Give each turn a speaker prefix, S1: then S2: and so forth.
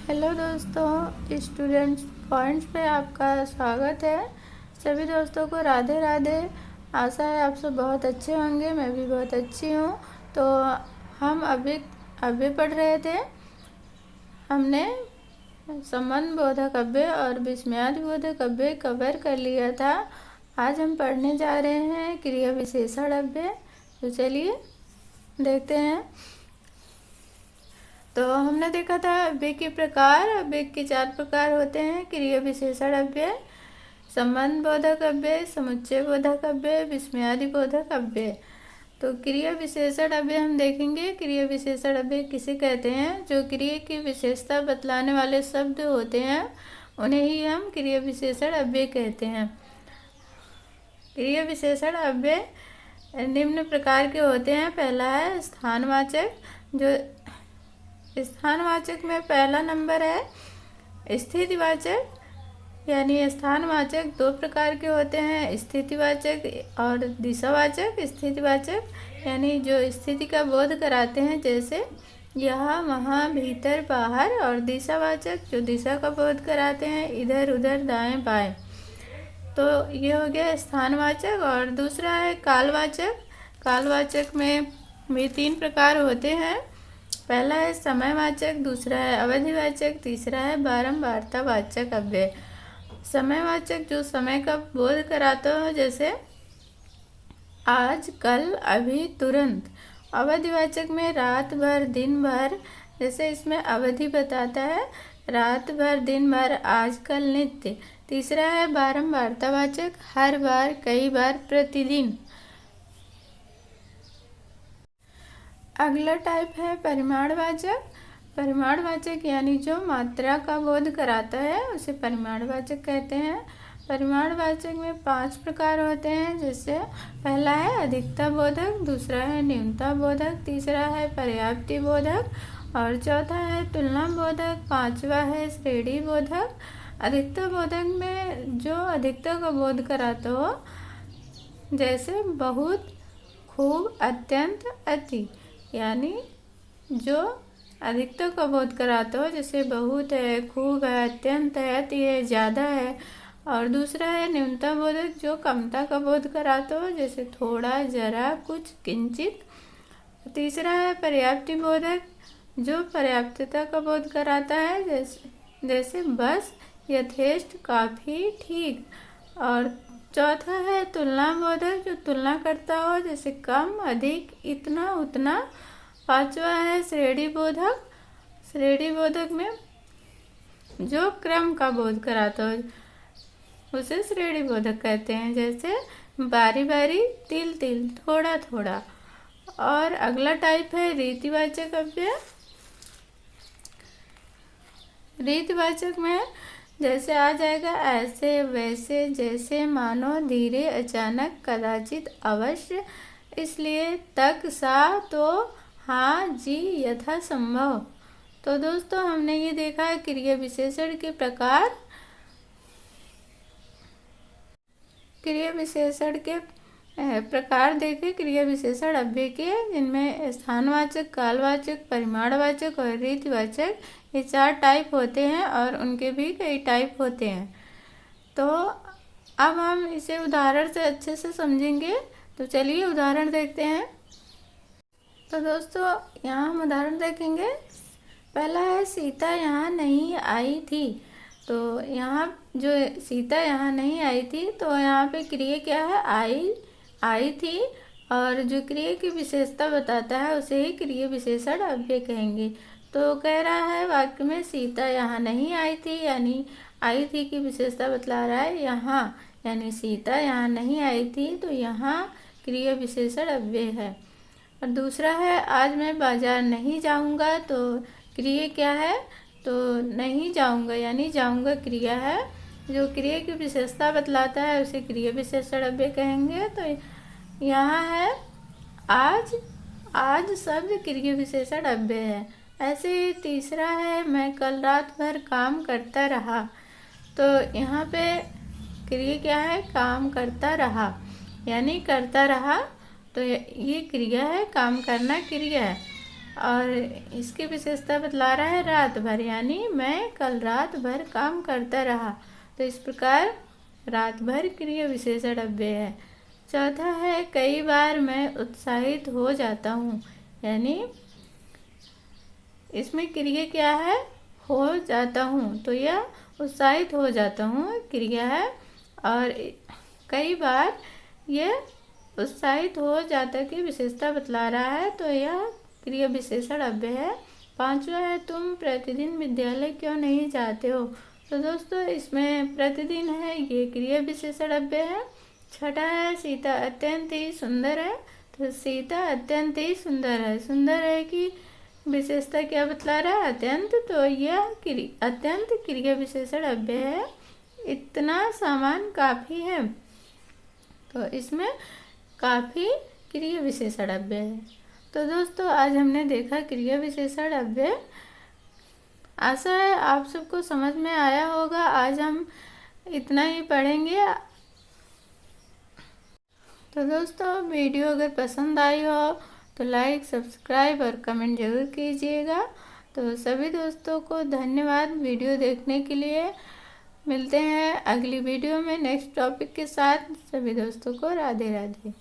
S1: Hello दोस्तों, students points पे आपका स्वागत है। सभी दोस्तों को राधे राधे। आशा है आप सब बहुत अच्छे होंगे, मैं भी बहुत अच्छी हूँ। तो हम अभी पढ़ रहे थे, हमने संबंध बोधक अव्यय और विस्मयादि बोधक अव्यय कवर कर लिया था। आज हम पढ़ने जा रहे हैं क्रिया विशेषण अव्यय। तो चलिए देखते हैं। तो हमने देखा था अव्यय के प्रकार। अव्यय के 4 प्रकार होते हैं: क्रिया विशेषण अव्यय, संबंध बोधक अव्यय, समुच्चय बोधक अव्यय, विस्मयादि बोधक अव्यय। तो क्रिया विशेषण अव्यय हम देखेंगे। क्रिया विशेषण अव्यय किसे कहते हैं? जो क्रिया की विशेषता बतलाने वाले शब्द होते हैं उन्हें ही हम क्रिया विशेषण अव्यय कहते हैं। क्रिया विशेषण अव्यय निम्न प्रकार के होते हैं। पहला है स्थानवाचक। जो स्थानवाचक में पहला नंबर है स्थितिवाचक। यानी स्थानवाचक 2 प्रकार के होते हैं: स्थितिवाचक और दिशावाचक। स्थितिवाचक यानी जो स्थिति का बोध कराते हैं, जैसे यहाँ वहाँ, भीतर बाहर। और दिशावाचक जो दिशा का बोध कराते हैं, इधर उधर, दाएं बाएं। तो ये हो गया स्थानवाचक। और दूसरा है कालवाचक। कालवाचक में भी 3 प्रकार होते हैं। पहला है समयवाचक, दूसरा है अवधिवाचक, तीसरा है बारंबारतावाचक अव्यय। समयवाचक जो समय का बोध कराता हो, जैसे आज, कल, अभी, तुरंत। अवधिवाचक में रात भर, दिन भर। जैसे इसमें अवधि बताता है रात भर, दिन भर, आज, कल, नित्य। तीसरा है बारंबारतावाचक, हर बार, कई बार, प्रतिदिन। अगला टाइप है परिमाणवाचक। परिमाणवाचक यानी जो मात्रा का बोध कराता है उसे परिमाणवाचक कहते हैं। परिमाणवाचक में 5 प्रकार होते हैं। जैसे पहला है अधिकता बोधक, दूसरा है न्यूनता बोधक, तीसरा है पर्याप्ति बोधक और चौथा है तुलना बोधक, पांचवा है श्रेणी बोधक। अधिकता बोधक में जो अधिकता का बोध कराता हो, जैसे बहुत, खूब, अत्यंत, अति। यानी जो अधिकता का बोध कराता हो, जैसे बहुत है, खूब है, अत्यंत है, अति है, ज़्यादा है। और दूसरा है न्यूनता बोधक, जो कमता का बोध कराता हो, जैसे थोड़ा, जरा, कुछ, किंचित। तीसरा है पर्याप्ति बोधक, जो पर्याप्तता का बोध कराता है, जैसे बस, यथेष्ट, काफ़ी, ठीक। और चौथा है तुलना बोधक, जो तुलना करता हो, जैसे कम, अधिक, इतना, उतना। पांचवा है श्रेणी बोधक। श्रेणी बोधक में जो क्रम का बोध कराता हो उसे श्रेणी बोधक कहते हैं, जैसे बारी बारी, तिल तिल, थोड़ा थोड़ा। और अगला टाइप है रीतिवाचक अव्यय। रीतिवाचक में जैसे आ जाएगा ऐसे, वैसे, जैसे, मानो, धीरे, अचानक, कदाचित, अवश्य, इसलिए, तक, सा, तो, हाँ, जी, यथा संभव। तो दोस्तों हमने ये देखा है क्रिया विशेषण के प्रकार। क्रिया विशेषण के प्रकार देखे क्रिया विशेषण अव्यय के, जिनमें स्थानवाचक, कालवाचक, परिमाणवाचक और रीतिवाचक, ये 4 टाइप होते हैं और उनके भी कई टाइप होते हैं। तो अब हम इसे उदाहरण से अच्छे से समझेंगे। तो चलिए उदाहरण देखते हैं। तो दोस्तों यहाँ हम उदाहरण देखेंगे। पहला है सीता यहाँ नहीं आई थी। तो यहाँ जो सीता यहाँ नहीं आई थी, तो यहाँ पे क्रिया क्या है? आई थी। और जो क्रिया की विशेषता बताता है उसे ही क्रिया विशेषण अव्यय कहेंगे। तो कह रहा है वाक्य में सीता यहाँ नहीं आई थी, यानी आई थी की विशेषता बतला रहा है यहाँ, यानी सीता यहाँ नहीं आई थी, तो यहाँ क्रिया विशेषण अव्यय है। और दूसरा है आज मैं बाजार नहीं जाऊंगा। तो क्रिया क्या है? तो नहीं जाऊंगा यानी जाऊंगा क्रिया है। जो क्रिया की विशेषता बतलाता है उसे क्रिया विशेषण अव्यय कहेंगे। तो यहाँ है आज, आज शब्द क्रिया विशेषण अव्यय है। ऐसे ही तीसरा है मैं कल रात भर काम करता रहा। तो यहाँ पे क्रिया क्या है? काम करता रहा, यानी करता रहा। तो ये क्रिया है, काम करना क्रिया है। और इसकी विशेषता बतला रहा है रात भर, यानी मैं कल रात भर काम करता रहा। तो इस प्रकार रात भर क्रिया विशेषण अव्यय है। चौथा है कई बार मैं उत्साहित हो जाता हूँ, यानी इसमें क्रिया क्या है, हो जाता हूँ, तो यह उत्साहित हो जाता हूँ क्रिया है। और कई बार यह उत्साहित हो जाता की विशेषता बतला रहा है, तो यह क्रिया विशेषण अव्यय है। पांचवा है तुम प्रतिदिन विद्यालय क्यों नहीं जाते हो। तो दोस्तों इसमें प्रतिदिन है, ये क्रिया विशेषण अव्यय है। छठा है सीता अत्यंत ही सुंदर है। तो सीता अत्यंत ही सुंदर है, सुंदर है कि विशेषता क्या बतला रहा है, अत्यंत, तो यह अत्यंत क्रिया विशेषण अव्यय है। इतना सामान काफी है, तो इसमें काफी क्रिया विशेषण अव्यय है। तो दोस्तों आज हमने देखा क्रिया विशेषण अव्यय। आशा है आप सबको समझ में आया होगा। आज हम इतना ही पढ़ेंगे। तो दोस्तों वीडियो अगर पसंद आई हो तो लाइक, सब्सक्राइब और कमेंट जरूर कीजिएगा। तो सभी दोस्तों को धन्यवाद वीडियो देखने के लिए। मिलते हैं अगली वीडियो में नेक्स्ट टॉपिक के साथ। सभी दोस्तों को राधे राधे।